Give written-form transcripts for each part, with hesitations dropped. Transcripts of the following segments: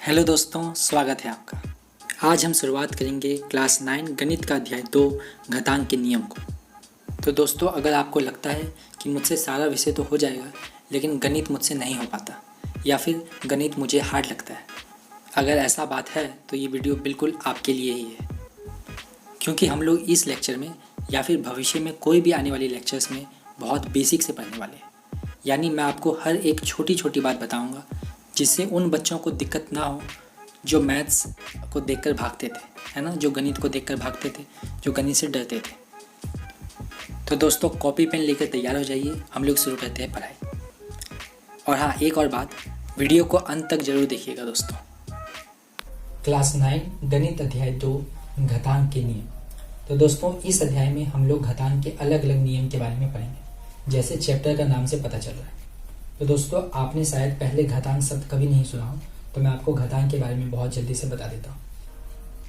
Hello दोस्तों, स्वागत है आपका। आज हम शुरुआत करेंगे क्लास 9 गणित का अध्याय 2 घातांक के नियम को। तो दोस्तों, अगर आपको लगता है कि मुझसे सारा विषय तो हो जाएगा लेकिन गणित मुझसे नहीं हो पाता या फिर गणित मुझे हार्ड लगता है, अगर ऐसा बात है तो ये वीडियो बिल्कुल आपके लिए ही है। क्योंकि हम लोग इस लेक्चर में या फिर भविष्य में कोई भी आने वाली लेक्चर्स में बहुत बेसिक से पढ़ने वाले हैं। यानी मैं आपको हर एक छोटी छोटी बात बताऊंगा जिससे उन बच्चों को दिक्कत ना हो जो मैथ्स को देखकर भागते थे, है ना, जो गणित को देखकर भागते थे, जो गणित से डरते थे। तो दोस्तों, कॉपी पेन लेकर तैयार हो जाइए, हम लोग शुरू करते हैं पढ़ाई। और हाँ, एक और बात, वीडियो को अंत तक जरूर देखिएगा दोस्तों। क्लास 9 गणित अध्याय 2 घातांक के नियम। तो दोस्तों, इस अध्याय में हम लोग घातांक के अलग अलग नियम के बारे में पढ़ेंगे, जैसे चैप्टर का नाम से पता चल रहा है। तो दोस्तों, आपने शायद पहले घातांक शब्द कभी नहीं सुना हो, तो मैं आपको घातांक के बारे में बहुत जल्दी से बता देता हूँ।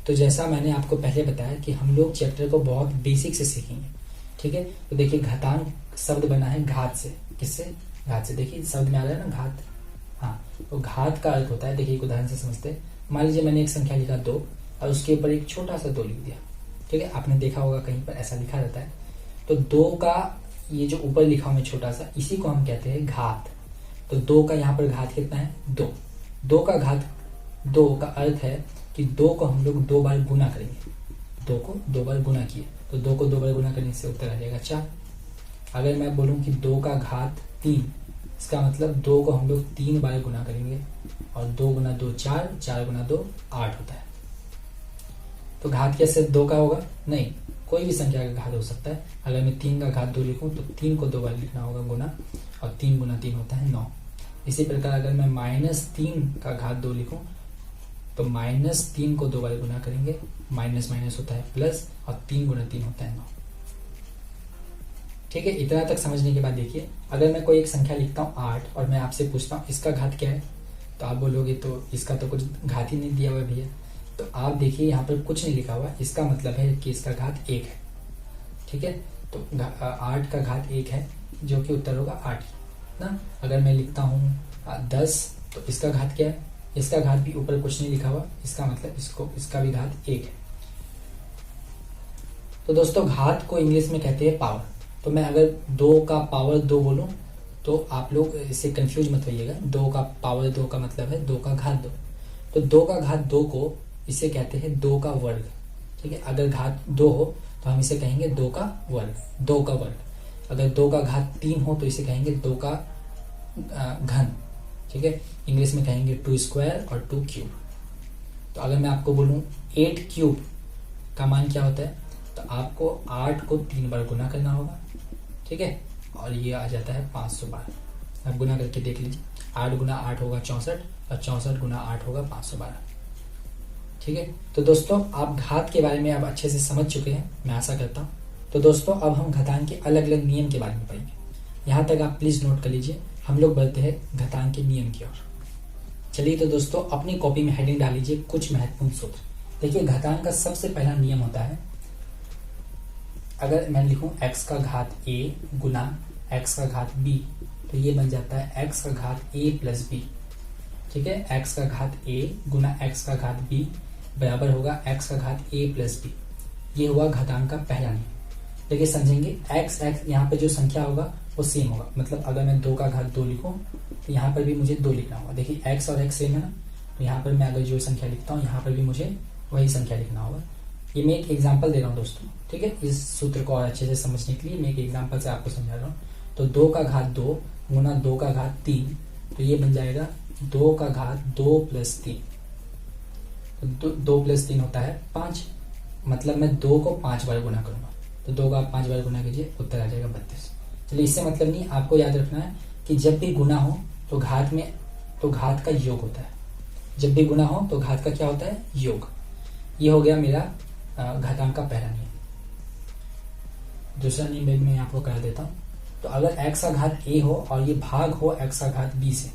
तो जैसा मैंने आपको पहले बताया कि हम लोग चैप्टर को बहुत बेसिक से सीखेंगे, ठीक है। तो देखिए, घातांक शब्द बना है घात से। किससे? घात से। देखिए शब्द में आ रहा है ना, घात। हाँ, तो घात का अर्थ होता है, देखिए एक उदाहरण से समझते हैं। मान लीजिए मैंने एक संख्या लिखा 2 और उसके ऊपर एक छोटा सा 2 लिख दिया, ठीक है। आपने देखा होगा कहीं पर ऐसा लिखा रहता है। तो 2 का ये जो ऊपर लिखा हुआ छोटा सा, इसी को हम कहते हैं घात। तो 2 का यहाँ पर घात कितना है? 2। 2 का घात 2 का अर्थ है कि 2 को हम लोग 2 बार गुना करेंगे। 2 को 2 बार गुना किए तो 2 को 2 बार गुना करने से उत्तर आ जाएगा 4। अगर मैं बोलूं कि 2 का घात 3, इसका मतलब 2 को हम लोग 3 बार गुना करेंगे और 2 गुना 2 4, 4 गुना 2 8 होता है। तो घात क्या सिर्फ 2 का होगा? नहीं, कोई भी संख्या का घात हो सकता है। अगर मैं 3 का घात 2 लिखूं तो 3 को 2 बार लिखना होगा गुना, और 3 गुना 3 होता है 9। इसी प्रकार अगर मैं -3 का घात 2 लिखूं तो -3 को 2 बार गुना करेंगे, माइनस माइनस होता है प्लस, और 3 गुना 3 होता है 9। ठीक है, इतना तक समझने के बाद देखिए, अगर मैं कोई एक संख्या लिखता हूँ 8 और मैं आपसे पूछता हूँ इसका घात क्या है, तो आप बोलोगे तो इसका तो कुछ घात ही नहीं दिया हुआ भैया। तो आप देखिए यहाँ पर कुछ नहीं लिखा हुआ, इसका मतलब है कि इसका घात 1 है, ठीक है। तो 8 का घात 1 है, जो कि उत्तर होगा 8 ना। अगर मैं लिखता हूँ 10, तो इसका घात क्या है? इसका घात भी ऊपर कुछ नहीं लिखा हुआ, इसका मतलब इसका भी घात 1 है। तो दोस्तों, घात को इंग्लिश में कहते हैं पावर। तो मैं अगर 2 का पावर 2 बोलूं तो आप लोग इससे कंफ्यूज मत होइएगा। 2 का पावर 2 का मतलब है 2 का घात 2। तो 2 का घात 2 को इसे कहते हैं 2 का वर्ग, ठीक है। अगर घात 2 हो तो हम इसे कहेंगे 2 का वर्ग, 2 का वर्ग। अगर 2 का घात 3 हो तो इसे कहेंगे 2 का घन, ठीक है। इंग्लिश में कहेंगे 2 स्क्वायर और 2 क्यूब। तो अगर मैं आपको बोलूं 8 क्यूब का मान क्या होता है, तो आपको 8 को 3 बार गुना करना होगा, ठीक है, और ये आ जाता है 512। आप गुना करके देख लीजिए, 8 गुना 8 होगा 64, और 64 गुना 8 होगा 512, ठीक है। तो दोस्तों, आप घात के बारे में अब अच्छे से समझ चुके हैं, मैं आशा करता हूँ। तो दोस्तों, अब हम घातांक के अलग अलग नियम के बारे में पढ़ेंगे। यहाँ तक आप प्लीज नोट कर लीजिए, हम लोग बढ़ते हैं घातांक के नियम की ओर। चलिए तो दोस्तों, अपनी कॉपी में हेडिंग डाल लीजिए कुछ महत्वपूर्ण सूत्र। देखिए, घातांक का सबसे पहला नियम होता है, अगर मैं लिखूं x का घात a गुना x का घात b, तो ये बन जाता है x का घात a प्लस b, ठीक है। x का घात a गुना x का घात b बराबर होगा x का घात a प्लस b। ये हुआ घातांक का पहला नियम। देखिए समझेंगे, x यहाँ पे जो संख्या होगा वो सेम होगा। मतलब अगर मैं 2 का घात 2 लिखूं तो यहाँ पर भी मुझे 2 लिखना होगा। देखिए x और x सेम है ना, तो यहाँ पर मैं अगर जो संख्या लिखता हूँ यहाँ पर भी मुझे वही संख्या लिखना होगा। ये मैं एक एग्जाम्पल दे रहा हूँ दोस्तों, ठीक है। इस सूत्र को और अच्छे से समझने के लिए मैं एक एग्जाम्पल से आपको समझा रहा हूँ। तो 2 का घात 2 गुना 2 का घात 3, तो ये बन जाएगा 2 का घात 2 प्लस 3। तो 2 प्लस 3 होता है 5, मतलब मैं 2 को 5 बार गुना करूंगा। तो 2 का आप 5 बार गुना कीजिए, उत्तर आ जाएगा 32। चलिए, इससे मतलब नहीं, आपको याद रखना है कि जब भी गुना हो तो घात का योग होता है। जब भी गुना हो तो घात का क्या होता है? योग। ये हो गया मेरा घातांक का पहला नियम। दूसरा नियम मैं आपको कह देता हूं। तो अगर x का घात a हो और ये भाग हो x का घात b से,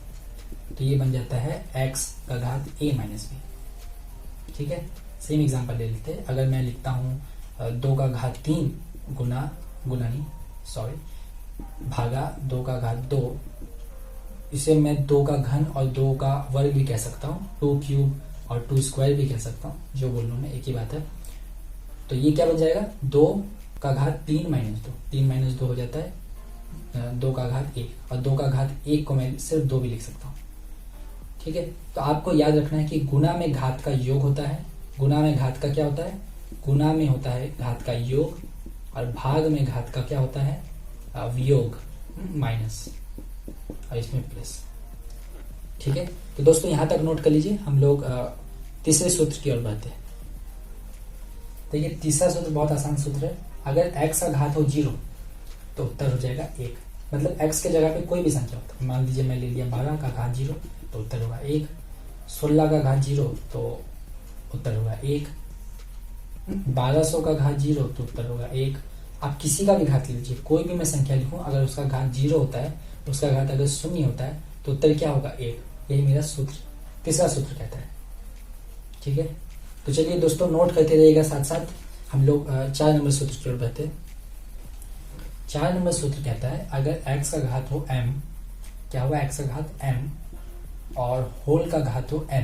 तो ये बन जाता है x का घात a माइनस b, ठीक है। सेम एग्जांपल ले लेते हैं। अगर मैं लिखता हूं 2 का घात 3 भागा 2 का घात 2, इसे मैं 2 का घन और 2 का वर्ग भी कह सकता हूँ, 2 क्यूब और 2 स्क्वायर भी कह सकता हूँ, जो बोल रहा हूँ मैं एक ही बात है। तो ये क्या बन जाएगा, 2 का घात 3 माइनस 2, 3 माइनस 2 हो जाता है 2 का घात 1, और 2 का घात 1 को मैं सिर्फ 2 भी लिख सकता हूँ। ठीक है, तो आपको याद रखना है कि गुणा में घात का योग होता है, गुणा में घात का क्या होता है, गुणा में होता है घात का योग, और भाग में घात का क्या होता है, वियोग, माइनस, और इसमें प्लस। ठीक है, तो दोस्तों यहां तक नोट कर लीजिए। हम लोग तीसरे सूत्र की ओर बढ़ते हैं। देखिए तीसरा सूत्र बहुत आसान सूत्र है। अगर x का घात हो 0 तो उत्तर हो जाएगा 1। मतलब x के जगह पे कोई भी संख्या होता है, मान लीजिए मैं ले लिया 12 का घात 0 तो उत्तर होगा 1, 16 का घात 0 तो उत्तर होगा 1, 1200 का घात 0 तो उत्तर होगा 1। आप किसी का भी घात लीजिए, कोई भी मैं संख्या लिखूं, अगर उसका घात 0 होता है, उसका घात अगर 0 होता है तो उत्तर क्या होगा, 1। यही मेरा सूत्र, तीसरा सूत्र कहता है। ठीक है, तो चलिए दोस्तों नोट करते रहिएगा साथ साथ। हम लोग 4 नंबर सूत्र की ओर बढ़ते हैं। 4 नंबर सूत्र कहता है अगर x का घात हो m, क्या हुआ, x का घात m और होल का घात हो n,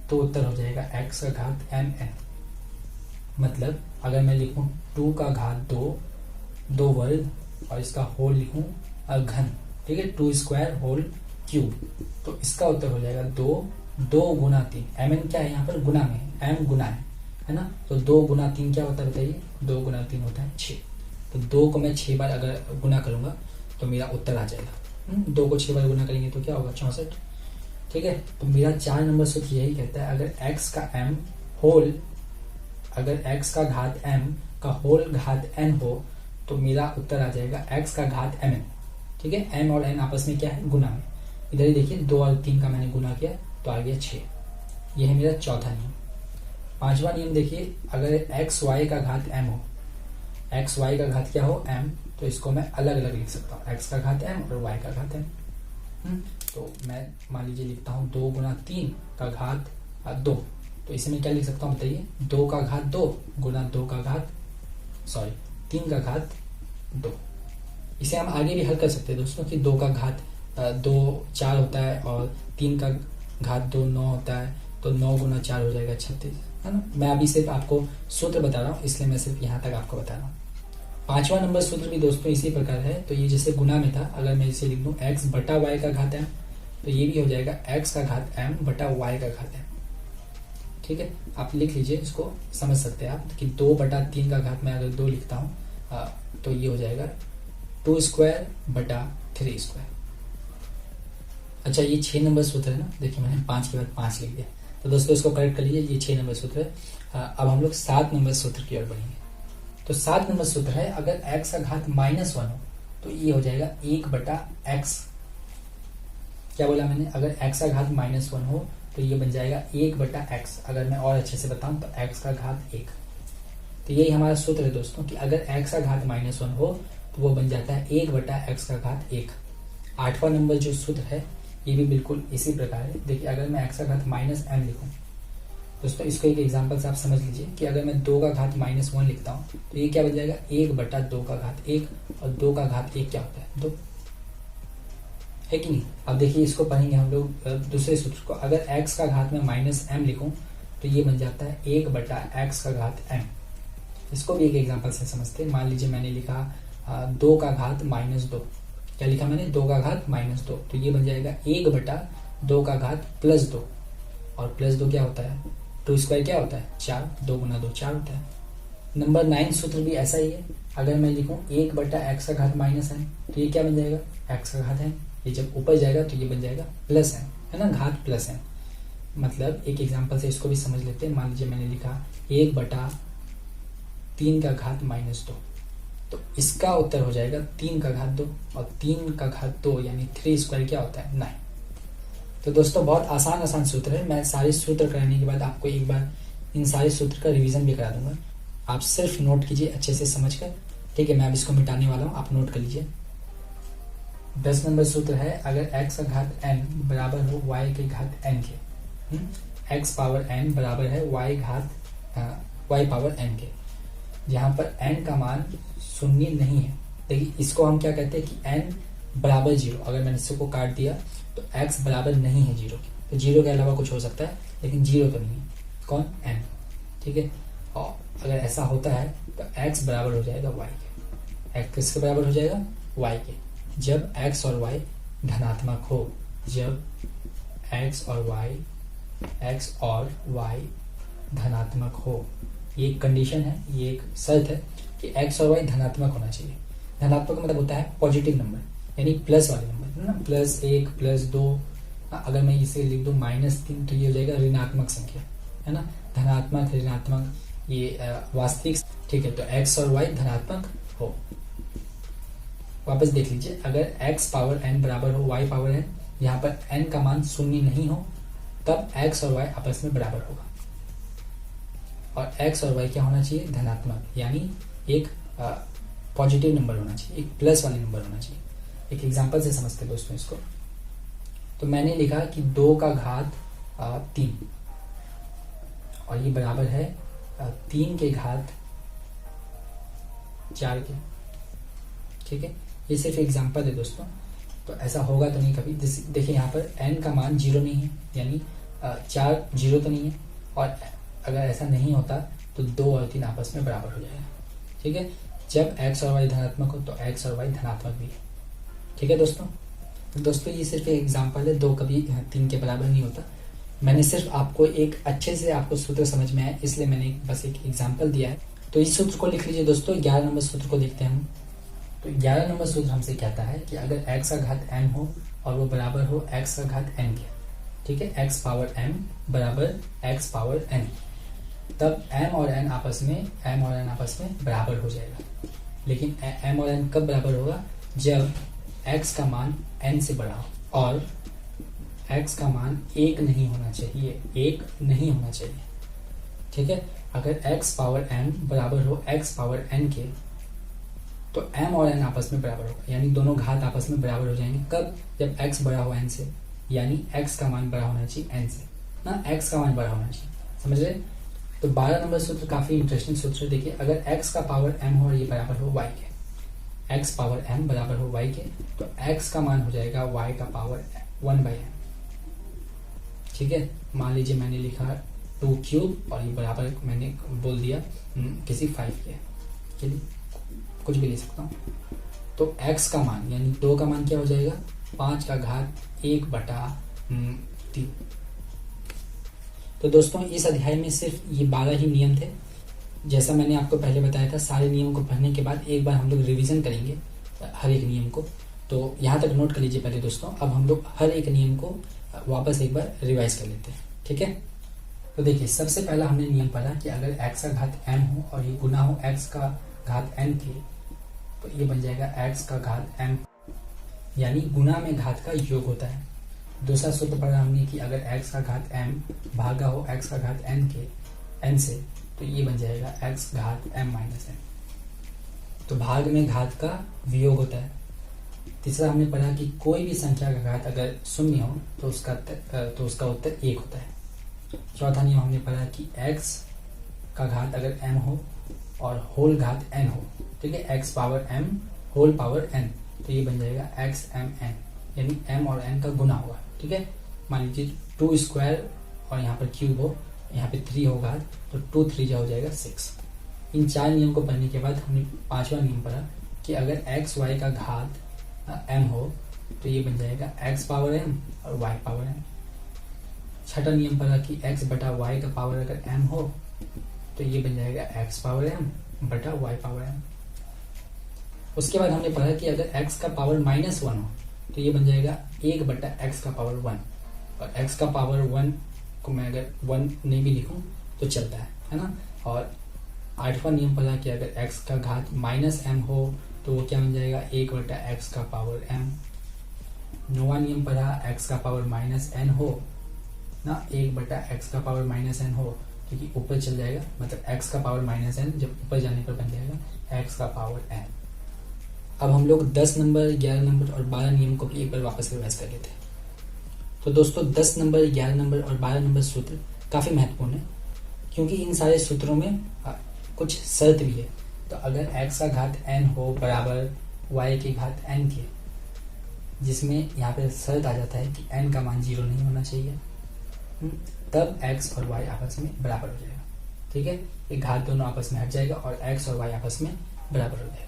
तो उत्तर हो जाएगा x का घात mn। मतलब अगर मैं लिखूं 2 का घात 2 वर्ग और इसका होल लिखूं घन, ठीक है, 2 स्क्वायर होल क्यूब, तो इसका उत्तर हो जाएगा 2 गुना 3। mn क्या है यहाँ पर, गुना में, m गुना है ना, तो 2 गुना 3 क्या होता है बताइए, 2 गुना 3 होता है 6। तो 2 को मैं 6 बार अगर गुना करूंगा तो मेरा उत्तर आ जाएगा। 2 को 6 बार गुना करेंगे तो क्या होगा, 64। ठीक है, तो मेरा 4 नंबर सूत्र यही कहता है अगर x का m होल, अगर x का घात m का होल घात n हो तो मेरा उत्तर आ जाएगा x का घात mn। ठीक है, m और n आपस में क्या है, गुना में। इधर ही देखिए 2 और 3 का मैंने गुना किया तो आ गया 6। यह है मेरा चौथा नियम। पांचवा नियम देखिए, अगर एक्स वाई का घात m हो, एक्स वाई का घात क्या हो, m, तो इसको मैं अलग अलग लिख सकता हूँ, x का घात m और y का घात m। तो मैं मान लीजिए लिखता हूँ 2 गुना 3 का घात 2, तो इसे मैं क्या लिख सकता हूँ बताइए, 2 का घात 2 गुना 3 का घात 2। इसे हम आगे भी हल कर सकते हैं दोस्तों कि 2 का घात 2 4 होता है और 3 का घात 2 9 होता है, तो 9 गुना 4 हो जाएगा 36, है ना। मैं अभी सिर्फ आपको सूत्र बता रहा हूँ, इसलिए मैं सिर्फ यहाँ तक आपको बता रहा हूँ। पांचवा नंबर सूत्र भी दोस्तों इसी प्रकार है। तो ये जैसे गुना में था, अगर मैं इसे लिख दूँ x बटा वाई का घात m, तो ये भी हो जाएगा x का घात m बटा वाई का घात m। ठीक है, आप लिख लीजिए, इसको समझ सकते हैं आप कि 2 बटा 3 का घात मैं अगर 2 लिखता हूँ तो ये हो जाएगा 2 स्क्वायर बटा 3 स्क्वायर। अच्छा, ये 6 नंबर सूत्र है ना, देखिए मैंने 5 के बाद 5 लिख दिया, तो दोस्तों इसको करेक्ट कर लीजिए, ये 6 नंबर सूत्र है। अब हम लोग 7 नंबर सूत्र की ओर बढ़ेंगे। तो 7 नंबर सूत्र है अगर x का घात -1 हो तो ये हो जाएगा 1 बटा x। क्या बोला मैंने, अगर x का घात -1 हो तो ये बन जाएगा 1 बटा x। अगर मैं और अच्छे से बताऊं तो x का घात 1। तो यही हमारा सूत्र है दोस्तों कि अगर x का घात -1 हो तो वो बन जाता है 1 बटा x का घात 1। 8वां नंबर जो सूत्र है ये भी बिल्कुल इसी प्रकार है। देखिए अगर मैं x का घात -m लिखूं दोस्तों, इसको एक एग्जांपल से आप समझ लीजिए कि अगर मैं 2 का घात -1 लिखता हूं तो ये क्या बन जाएगा, 1 बटा 2 का घात 1, और 2 का घात 1 क्या होता है, 2, है कि नहीं। अब देखिए इसको पढ़ेंगे हम लोग दूसरे सूत्र को। अगर x का घात में -m लिखूं तो ये बन जाता है 1 बटा x का घात m। इसको भी एक एग्जाम्पल से समझते हैं। मान लीजिए मैंने लिखा 2 का घात -2, क्या लिखा मैंने, 2 का घात -2, तो ये बन जाएगा 1 बटा 2 का घात +2, और +2 क्या होता है, 2 स्क्वायर क्या होता है, 4, 2 गुना 2 4 होता है। नंबर 9 सूत्र भी ऐसा ही है। अगर मैं लिखूं 1 बटा x का घात -m, तो ये क्या बन जाएगा, x का घात है, ये जब ऊपर जाएगा तो ये बन जाएगा +m, है ना, घात +m। मतलब एक एग्जांपल से इसको भी समझ लेते हैं। मान लीजिए मैंने लिखा 1 बटा 3 का घात -2, तो इसका उत्तर हो जाएगा 3 का घात 2, और 3 का घात 2 यानी 3 स्क्वायर क्या होता है, 9। तो दोस्तों बहुत आसान सूत्र है। मैं सारे सूत्र कराने के बाद आपको एक बार इन सारे सूत्र का रिवीजन भी करा दूंगा, आप सिर्फ नोट कीजिए अच्छे से समझकर। ठीक है, मैं अब इसको मिटाने वाला हूँ, आप नोट कर लीजिए। 10 नंबर सूत्र है अगर x का घात n बराबर हो y के घात n के, x पावर n बराबर है y पावर n के, जहाँ पर n का मान 0 नहीं है। देखिए इसको हम क्या कहते हैं कि n बराबर 0, अगर मैंने इसको काट दिया तो x बराबर नहीं है 0 के, तो 0 के अलावा कुछ हो सकता है लेकिन 0 तो नहीं है। कौन? n। ठीक है, और अगर ऐसा होता है तो x बराबर हो जाएगा y के। x किसके बराबर हो जाएगा? y के। जब x और y धनात्मक हो, जब x और y धनात्मक हो, ये एक कंडीशन है, ये एक शर्त है कि x और y धनात्मक होना चाहिए। धनात्मक मतलब होता है पॉजिटिव नंबर, यानी प्लस वाले नंबर, है ना, +1 +2। अगर मैं इसे लिख दूं -3 तो ये हो जाएगा ऋणात्मक संख्या, है ना। धनात्मक, ऋणात्मक, ये वास्तविक। ठीक है, तो x और y धनात्मक हो। वापस देख लीजिए, अगर x पावर n बराबर हो y पावर n, यहाँ पर n का मान 0 नहीं हो, तब x और y आपस में बराबर होगा। और x और y क्या होना चाहिए? धनात्मक, यानी एक पॉजिटिव नंबर होना चाहिए, एक प्लस वाले नंबर होना चाहिए। एक एग्जांपल से समझते हैं दोस्तों इसको। तो मैंने लिखा कि 2 का घात 3 और ये बराबर है 3 के घात 4 के। ठीक है, ये सिर्फ एग्जांपल है दोस्तों, तो ऐसा होगा तो नहीं कभी। देखिए यहाँ पर n का मान 0 नहीं है, यानी 4 0 तो नहीं है, और अगर ऐसा नहीं होता तो 2 और 3 आपस में बराबर हो जाएगा। ठीक है, जब x और y धनात्मक हो तो x और y धनात्मक भी है। ठीक है दोस्तों, ये सिर्फ एक एग्जांपल है, 2 कभी 3 के बराबर नहीं होता। मैंने सिर्फ आपको एक अच्छे से आपको सूत्र समझ में आया, इसलिए मैंने बस एक एग्जांपल दिया है। तो इस सूत्र को लिख लीजिए दोस्तों। 11 नंबर सूत्र को देखते हैं हम। तो 11 नंबर सूत्र हमसे कहता है कि अगर x का घात m हो और वो बराबर हो x का घात n के, ठीक है, x पावर m बराबर x पावर n, तब m और n आपस में बराबर हो जाएगा। लेकिन m और n कब बराबर होगा? जब x का मान n से बड़ा हो और x का मान 1 नहीं होना चाहिए, 1 नहीं होना चाहिए। ठीक है, अगर x पावर m बराबर हो x पावर n के, तो m और n आपस में बराबर होगा, यानी दोनों घात आपस में बराबर हो जाएंगे। कब? जब x बड़ा हो n से, यानी x का मान बड़ा होना चाहिए n से, ना, x का मान बड़ा होना चाहिए। समझ रहे? तो 12 नंबर सूत्र काफी इंटरेस्टिंग सूत्र है। देखिए, अगर x का पावर m हो और ये बराबर हो y के, x पावर m बराबर हो y के, तो x का मान हो जाएगा y का पावर 1/m। ठीक है, मान लीजिए मैंने लिखा 2 क्यूब और ये बराबर मैंने बोल दिया किसी 5 के, चलिए कुछ भी ले सकता हूँ। तो x का मान यानी 2 का मान क्या हो जाएगा? 5 का घात 1/3। तो दोस्तों, इस अध्याय में सिर्फ ये 12 ही नियम थे। जैसा मैंने आपको पहले बताया था, सारे नियमों को पढ़ने के बाद एक बार हम लोग रिवीजन करेंगे हर एक नियम को। तो यहाँ तक नोट कर लीजिए पहले दोस्तों। अब हम लोग हर एक नियम को वापस एक बार रिवाइज कर लेते हैं। ठीक है, तो देखिए, सबसे पहला हमने नियम पढ़ा कि अगर x का घात m हो और ये गुना हो x का घात n के, तो ये बन जाएगा x का घात m, यानी गुना में घात का योग होता है। दूसरा सूत्र पढ़ा हमने कि अगर x का घात m भागा हो x का घात n से, तो ये बन जाएगा x घात m माइनस n, तो भाग में घात का वियोग होता है। तीसरा हमने पढ़ा कि कोई भी संख्या का घात अगर 0 हो तो उसका उत्तर 1 होता है। चौथा नियम हमने पढ़ा कि x का घात अगर m हो और होल घात n हो, ठीक है, x power m whole power n, तो ये बन जाएगा x m n, यानी m और n का गुना हुआ। ठीक है, मान लीजिए 2 स्क्वायर और यहाँ पर क्यूब हो, यहाँ पे 3 होगा, तो 2 3 हो जाएगा 6। इन 4 नियम को पढ़ने के बाद हमने 5वां नियम पढ़ा कि अगर x y का घात m हो तो ये बन जाएगा x पावर m और y पावर m। छठा नियम पढ़ा कि x बटा y का पावर अगर m हो तो ये बन जाएगा x पावर m बटा y पावर m। उसके बाद हमने पढ़ा कि अगर x का पावर -1 हो तो ये बन जाएगा 1 बटा x का पावर 1, और x का पावर 1 को मैं अगर 1 नहीं भी लिखूं तो चलता है ना। और 8वां नियम पढ़ा कि अगर x का घात -m हो तो वो क्या बन जाएगा 1 बटा x का पावर m। 9वां नियम पढ़ा x का पावर -n हो ना, 1 बटा x का पावर -n हो, क्योंकि ऊपर चल जाएगा, मतलब x का पावर -n जब ऊपर जाने पर बन जाएगा x का पावर n। अब हम लोग 10 नंबर, 11 नंबर और 12 नियम को भी एक बार वापस रिवाइज कर लेते हैं। तो दोस्तों 10 नंबर, 11 नंबर और 12 नंबर सूत्र काफ़ी महत्वपूर्ण है, क्योंकि इन सारे सूत्रों में कुछ शर्त भी है। तो अगर x का घात n हो बराबर y की घात n के, जिसमें यहाँ पे शर्त आ जाता है कि n का मान 0 नहीं होना चाहिए, तब x और y आपस में बराबर हो जाएगा। ठीक है, एक घात दोनों आपस में हट जाएगा और x और y आपस में बराबर हो जाएगा।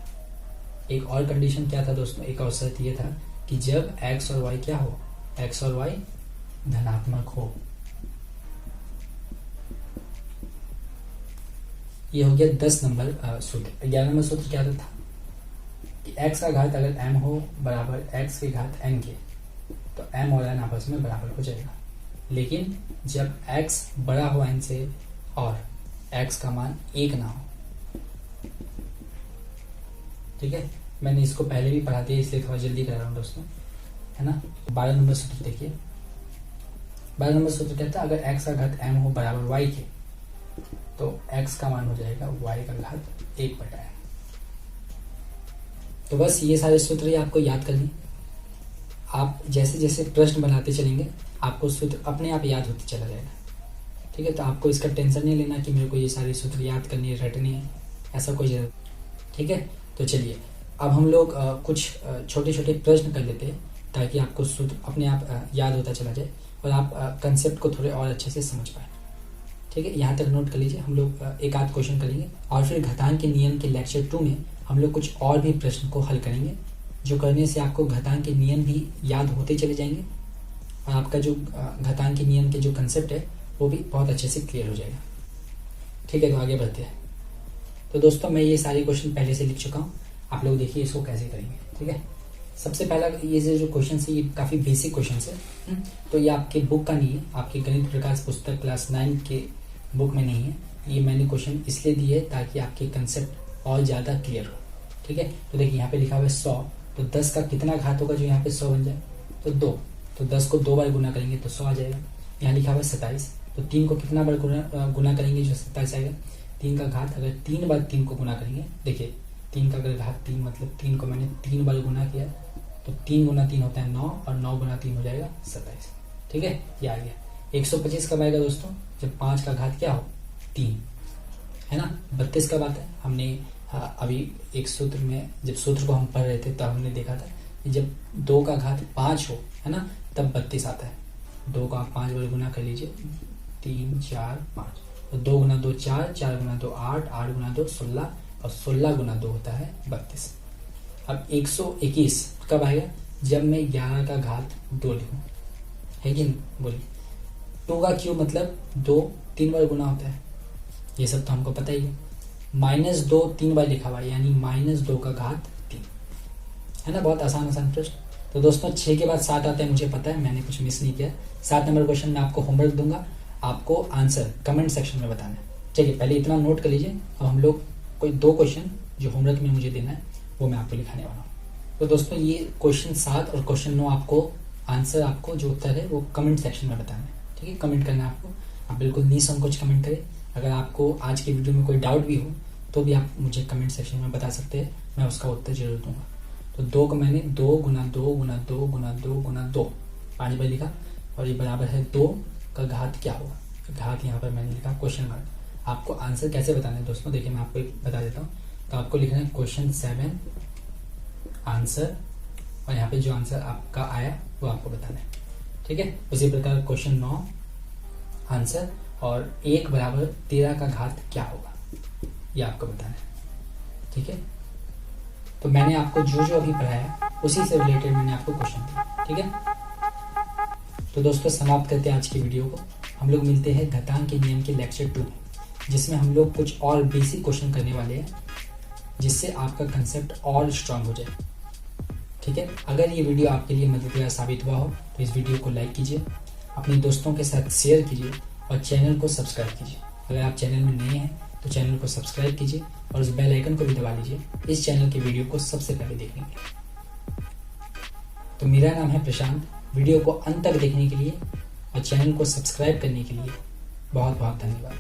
एक और कंडीशन क्या था दोस्तों, एक और शर्त ये था कि जब x और y क्या हो, x और y धनात्मक हो। ये हो गया 10 नंबर सूत्र। 11 नंबर सूत्र क्या था कि x का घात अगर m हो बराबर x के घात n के, तो m और n आपस में बराबर हो जाएगा। लेकिन जब x बड़ा हो n से और x का मान 1 ना हो। ठीक है, मैंने इसको पहले भी पढ़ा दिया इसलिए थोड़ा जल्दी कर रहा हूँ दोस्तों, है ना। 12 नंबर सूत्र देखिए, 12 नंबर सूत्र कहता है अगर x का घात m हो बराबर y के, तो x का मान हो जाएगा y का घात 1/m। तो बस ये सारे सूत्र ही आपको याद करने। आप जैसे जैसे प्रश्न बनाते चलेंगे आपको सूत्र अपने आप याद होते चला जाएगा। ठीक है, तो आपको इसका टेंशन नहीं लेना कि मेरे को ये सारे सूत्र याद करने है, रटने हैं, ऐसा कोई जरूरत। ठीक है, तो चलिए अब हम लोग कुछ छोटे छोटे प्रश्न कर लेते हैं ताकि आपको सूत्र अपने आप याद होता चला जाए और आप कंसेप्ट को थोड़े और अच्छे से समझ पाए। ठीक है, यहाँ तक नोट कर लीजिए। हम लोग एक आध क्वेश्चन करेंगे और फिर घातांक के नियम के लेक्चर 2 में हम लोग कुछ और भी प्रश्न को हल करेंगे, जो करने से आपको घातांक के नियम भी याद होते चले जाएंगे और आपका जो घातांक के नियम के जो कंसेप्ट है वो भी बहुत अच्छे से क्लियर हो जाएगा। ठीक है, तो आगे बढ़ते हैं। तो दोस्तों मैं ये सारे क्वेश्चन पहले से लिख चुका हूँ, आप लोग देखिए इसको कैसे करेंगे। ठीक है, सबसे पहला ये जो क्वेश्चन है ये काफ़ी बेसिक क्वेश्चन है। तो ये आपके बुक का नहीं है, आपके गणित प्रकाश पुस्तक क्लास 9 के बुक में नहीं है। ये मैंने क्वेश्चन इसलिए दिए ताकि आपके कंसेप्ट और ज़्यादा क्लियर हो। ठीक है, तो देखिए यहाँ पे लिखा हुआ है 100, तो 10 का कितना घात होगा जो यहाँ पे 100 बन जाए, तो 2। तो 10 को 2 बार गुना करेंगे तो 100 आ जाएगा। यहाँ लिखा हुआ है 27, तो 3 को कितना बार गुना करेंगे जो 27 आएगा। 3 का घात अगर 3 बार 3 को गुना करेंगे, देखिए 3 का अगर घात 3 मतलब 3 को मैंने 3 बार गुना किया तो 3 गुना 3 होता है 9 और 9 गुना 3 हो जाएगा 27। ठीक है, ये आ गया। 125 कब आएगा दोस्तों, जब 5 का घात क्या हो 3, है ना। 32 कब आता है, हमने अभी एक सूत्र में जब सूत्र को हम पढ़ रहे थे तब हमने देखा था कि जब 2 का घात 5 हो, है ना, तब 32 आता है। 2 का आप 5 बार गुना कर लीजिए, 3 4 5, तो 2 गुना 2 4, 4 गुना 2 8, 8 गुना 2 16 और 16 गुना 2 होता है 32। अब 121 कब आएगा, जब मैं 11 का घात 2 लिखूं, है कि नहीं, बोलिए। 2 का क्यूब मतलब 2 3 बार गुना होता है, ये सब तो हमको पता ही है। -2 3 बार लिखा हुआ है यानी -2 का घात 3, है ना। बहुत आसान प्रश्न। तो दोस्तों 6 के बाद 7 आता है, मुझे पता है, मैंने कुछ मिस नहीं किया। 7 नंबर क्वेश्चन में आपको होमवर्क दूंगा, आपको आंसर कमेंट सेक्शन में बताना है। चलिए पहले इतना नोट कर लीजिए। अब हम लोग कोई 2 क्वेश्चन जो होमवर्क में मुझे देना है वो मैं आपको लिखाने वाला हूँ। तो दोस्तों ये क्वेश्चन 7 और क्वेश्चन 9 आपको आंसर, आपको जो उत्तर है वो कमेंट सेक्शन में बताना है। ठीक है, कमेंट करना है आपको, आप बिल्कुल निसंकोच कमेंट करें। अगर आपको आज की वीडियो में कोई डाउट भी हो तो भी आप मुझे कमेंट सेक्शन में बता सकते हैं, मैं उसका उत्तर जरूर दूंगा। तो 2 को मैंने 2 गुना 2 गुना 2 गुना 2 गुना 2 5 बार लिखा और ये बराबर है 2 का घात क्या होगा। घात यहाँ पर मैंने लिखा क्वेश्चन मार्क। आपको आंसर कैसे बताना है दोस्तों, देखिए मैं आपको बता देता हूँ। तो आपको लिखना है क्वेश्चन 7 आंसर, और यहाँ पे जो आंसर आपका आया वो आपको बताना है। ठीक है, उसी प्रकार क्वेश्चन 9 आंसर और 1 बराबर 13 का घात क्या होगा ये आपको बताना है। ठीक है, तो मैंने आपको जो जो अभी पढ़ाया उसी से रिलेटेड मैंने आपको क्वेश्चन दिया। ठीक है, तो दोस्तों समाप्त करते हैं आज की वीडियो को। हम लोग मिलते हैं घातांक के नियम के लेक्चर 2 में, जिसमें हम लोग कुछ और बेसिक क्वेश्चन करने वाले हैं, जिससे आपका कंसेप्ट और स्ट्रांग हो जाए। ठीक है, अगर ये वीडियो आपके लिए मददगार साबित हुआ हो तो इस वीडियो को लाइक कीजिए, अपने दोस्तों के साथ शेयर कीजिए और चैनल को सब्सक्राइब कीजिए। अगर आप चैनल में नए हैं तो चैनल को सब्सक्राइब कीजिए और उस बेल आइकन को भी दबा लीजिए इस चैनल की वीडियो को सबसे पहले देखने के लिए। तो मेरा नाम है प्रशांत। वीडियो को अंत तक देखने के लिए और चैनल को सब्सक्राइब करने के लिए बहुत बहुत धन्यवाद।